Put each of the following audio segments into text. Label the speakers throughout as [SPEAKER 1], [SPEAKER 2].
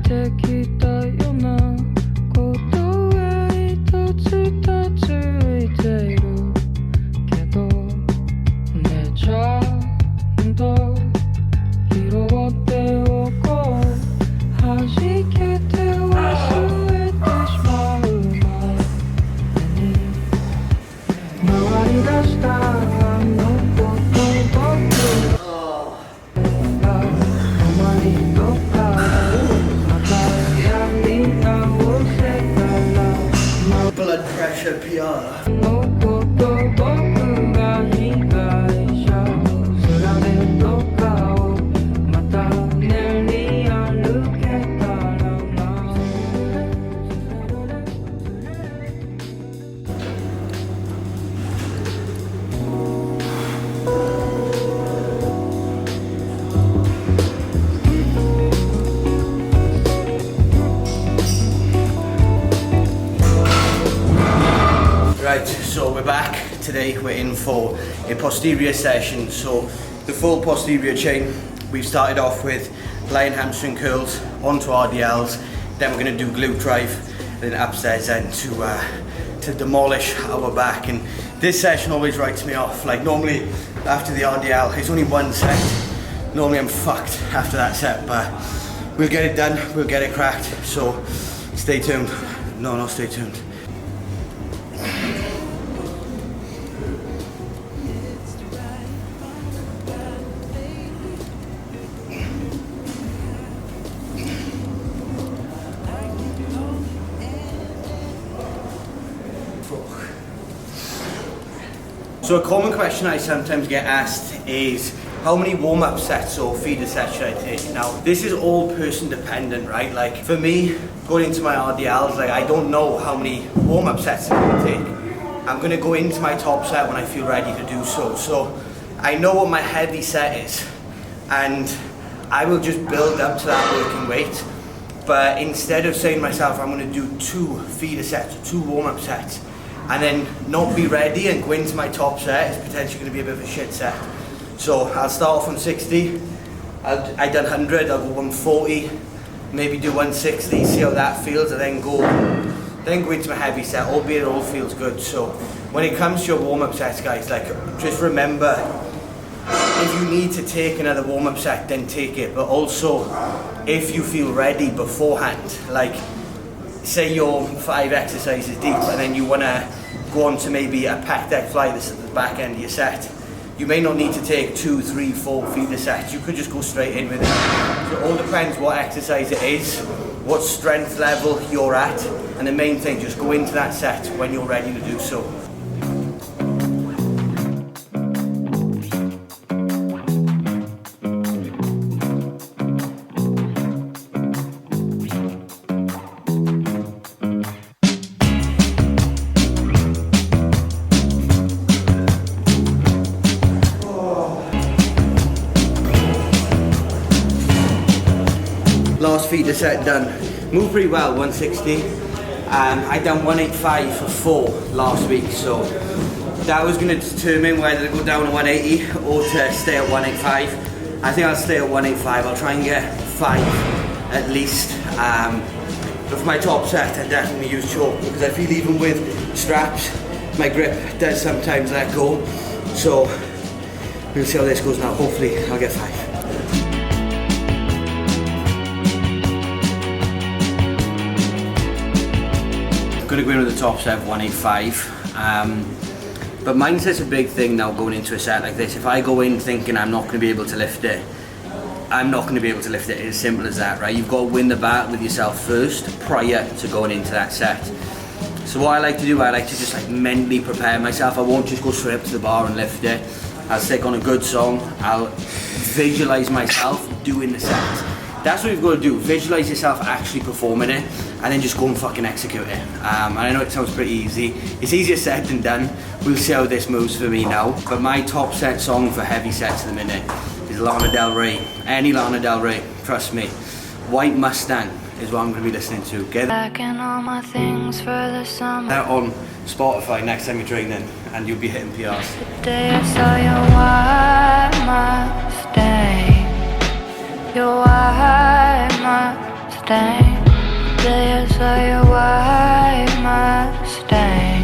[SPEAKER 1] てきたようなことへ一つ一ついているけどねちゃんと拾っておこう弾けて忘れてしまう前に回り出したあのこと僕がたまにどっかでまたやり直せたら
[SPEAKER 2] Blood pressure PR
[SPEAKER 1] のこと僕が被害者空でどっかをまた練り歩けたらな
[SPEAKER 2] Right, so we're back. Today we're in for a posterior session. So the full posterior chain, we've started off with lying hamstring curls onto RDLs, then we're going to do glute drive, and then upstairs then to demolish our back. And this session always writes me off. Like normally after the RDL, it's only one set. Normally I'm fucked after that set, but we'll get it done, we'll get it cracked. So stay tuned. No, not stay tuned. So a common question I sometimes get asked is how many warm-up sets or feeder sets should I take? Now this is all person dependent, right? Like for me, going into my RDLs, like I don't know how many warm-up sets I'm going to take. I'm going to go into my top set when I feel ready to do so. So I know what my heavy set is and I will just build up to that working weight. But instead of saying to myself I'm going to do 2 feeder sets or 2 warm-up sets and then not be ready and go into my top set, is potentially going to be a bit of a shit set. So I'll start off on 60, I done 100, I'll go 140, maybe do 160, see how that feels, and then go into my heavy set, albeit it all feels good. So when it comes to your warm-up sets, guys, like just remember, if you need to take another warm-up set, then take it. But also, if you feel ready beforehand, like say you're 5 exercises deep and then you want to go on to maybe a pec deck fly, this is the back end of your set, you may not need to take 2, 3, 4 feeder sets. You could just go straight in with it. So it all depends what exercise it is, what strength level you're at, and the main thing, just go into that set when you're ready to do so. Last feeder set done. Moved pretty well, 160. I done 185 for 4 last week, so that was going to determine whether to go down to 180 or to stay at 185. I think I'll stay at 185. I'll try and get 5 at least. But for my top set, I definitely use choke because I feel even with straps, my grip does sometimes let go. So we'll see how this goes now. Hopefully I'll get 5. Going to go in with the top set of 185, but mindset's a big thing now going into a set like this. If I go in thinking I'm not going to be able to lift it, I'm not going to be able to lift it. It's as simple as that, right? You've got to win the battle with yourself first prior to going into that set. So what I like to do, I like to just like mentally prepare myself. I won't just go straight up to the bar and lift it. I'll stick on a good song, I'll visualize myself doing the set. That's what you've got to do, visualize yourself actually performing it and then just go and fucking execute it. And I know it sounds pretty easy, it's easier said than done. We'll see how this moves for me now. But my top set song for heavy sets at the minute is Lana Del Rey. Any Lana Del Rey, trust me. White Mustang is what I'm going to be listening to. Get
[SPEAKER 1] all my things for the summer.
[SPEAKER 2] that on Spotify next time you're training and you'll be hitting PRs.
[SPEAKER 1] The day I saw your white Mustang, your white Mustang. stain. They say your white Mustang.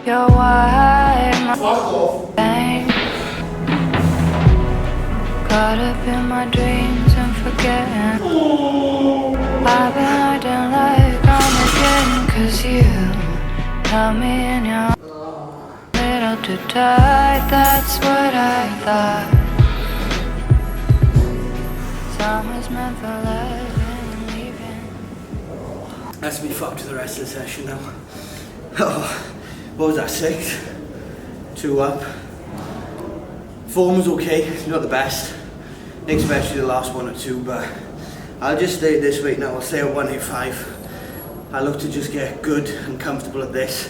[SPEAKER 1] Your white Mustang. Caught up in my dreams and forgetting. I've been acting like I'm again, 'cause you held me in your little too tight, that's what I thought. Summer's meant for loving and leaving.
[SPEAKER 2] That's me fucked to the rest of the session now. Oh, what was that, 6? 2 up. Form was okay, not the best, especially the last 1 or 2, but I'll just stay at this weight now. I'll stay at 185. I look to just get good and comfortable at this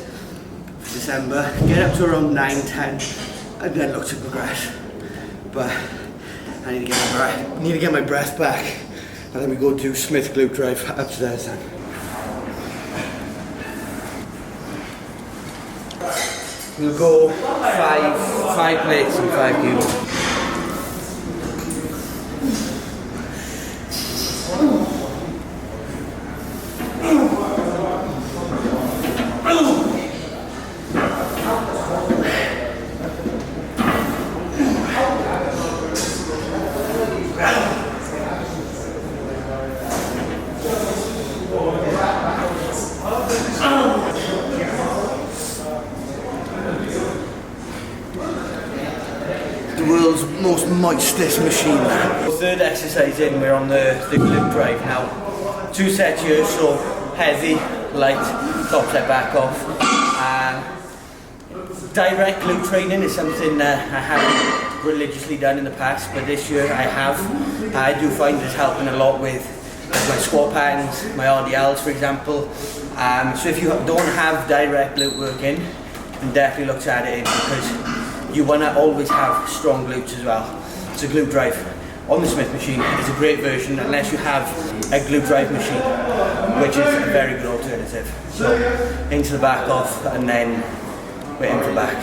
[SPEAKER 2] for December, get up to around 9, 10, and then look to progress. But I need to get my breath back, and then we go do Smith glute drive upstairs then. We'll go 5 plates and 5 kilos. The world's most moistest machine. Third exercise in, we're on the glute drive now. 2 sets here, so heavy, light, top set back off. Direct glute training is something I haven't religiously done in the past, but this year I have. I do find it's helping a lot with my squat patterns, my RDLs for example. So if you don't have direct glute work in, then definitely look to add it in, because you want to always have strong glutes as well. So glute drive on the Smith machine is a great version unless you have a glute drive machine, which is a very good alternative. So into the back off, and then we're in for back.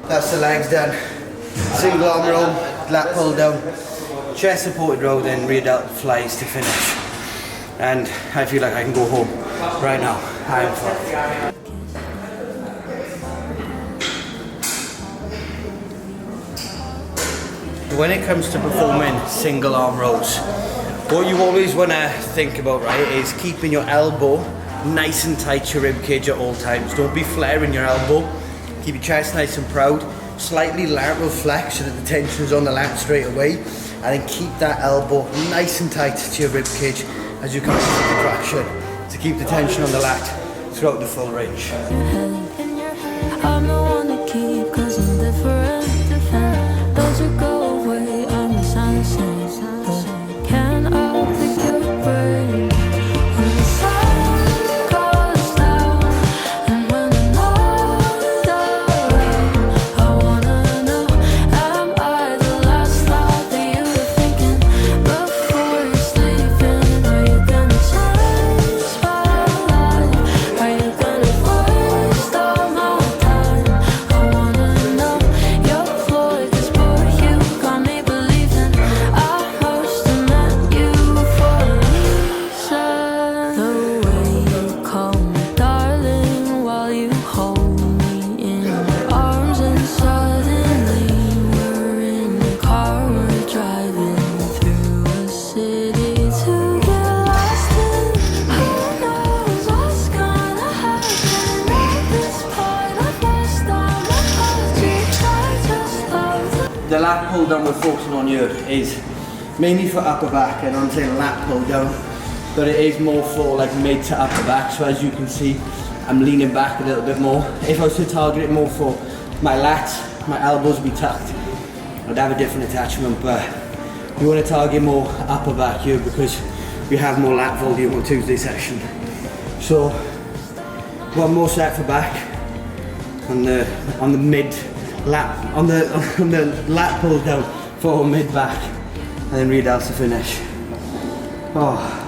[SPEAKER 2] That's the legs done. Single arm row, lat pull down, chest supported row, then rear delt flies to finish. And I feel like I can go home right now. I am fucked. When it comes to performing single arm rows, what you always want to think about, right, is keeping your elbow nice and tight to your rib cage at all times. Don't be flaring your elbow. Keep your chest nice and proud. Slightly lateral flex so that the tension is on the lat straight away, and then keep that elbow nice and tight to your rib cage as you come into the contraction to keep the tension on the lat throughout the full range.
[SPEAKER 1] I'm the one to keep, 'cause I'm different. Don't you go away, I'm the sunset. Can I pick your brain? When the sun goes down and when the night around, I wanna know, am I the last thought that you were thinking before you're sleeping? Are you gonna change my life? Are you gonna waste all my time? I wanna know your ploy, 'cause boy, you got me believing I must have met you for a reason. The way you call me darling while you hold me in your arms, and suddenly we're in the car, we're driving through a city to get lost in. Who knows what's gonna happen at this point? I've lost all my apologies, I just love the
[SPEAKER 2] The lat pull down we're focusing on here is mainly for upper back, and I'm saying lat pull down, but it is more for like mid to upper back. So as you can see, I'm leaning back a little bit more. If I was to target it more for my lats, my elbows would be tucked, I'd have a different attachment, but we want to target more upper back here because we have more lat volume on Tuesday session. So One more set for back on the mid lat on the lat pull down for mid back, and then read else to finish. Oh.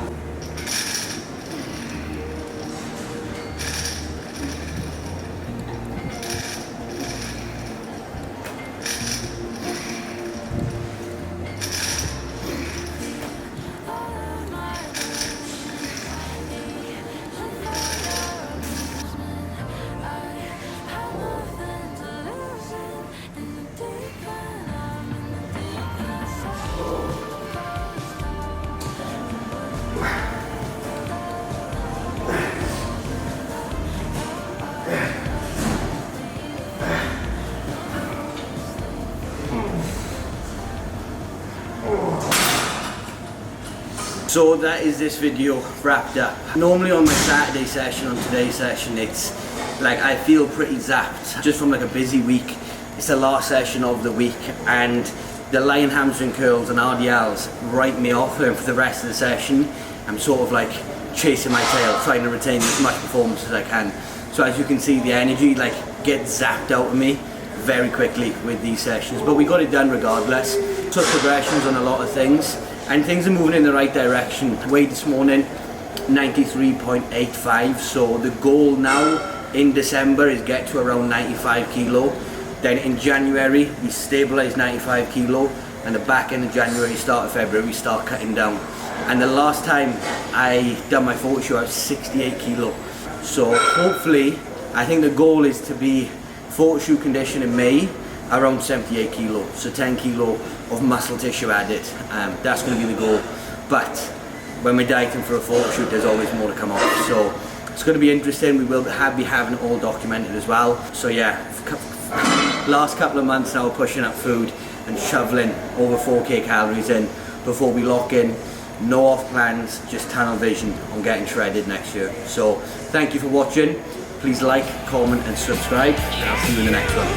[SPEAKER 2] So that is this video wrapped up. Normally on my Saturday session, on today's session, it's like I feel pretty zapped just from like a busy week. It's the last session of the week and the lying hamstring curls and RDLs write me off, and for the rest of the session I'm sort of like chasing my tail, trying to retain as much performance as I can. So as you can see, the energy like gets zapped out of me very quickly with these sessions, but we got it done regardless. Took progressions on a lot of things, and things are moving in the right direction. Weighed this morning 93.85, so the goal now in December is get to around 95 kilo. Then in January we stabilize 95 kilo, and the back end of January, start of February, we start cutting down. And the last time I done my photo shoot I was 68 kilo. So hopefully, I think the goal is to be photo shoot condition in May around 78 kilo, so 10 kilo of muscle tissue added. That's going to be the goal, but when we're dieting for a photo shoot there's always more to come off, so it's going to be interesting. We will be having it all documented as well. So yeah, last couple of months now we're pushing up food and shoveling over 4k calories in before we lock in. No off plans, just tunnel vision on getting shredded next year. So thank you for watching. Please like, comment and subscribe, and I'll see you in the next one.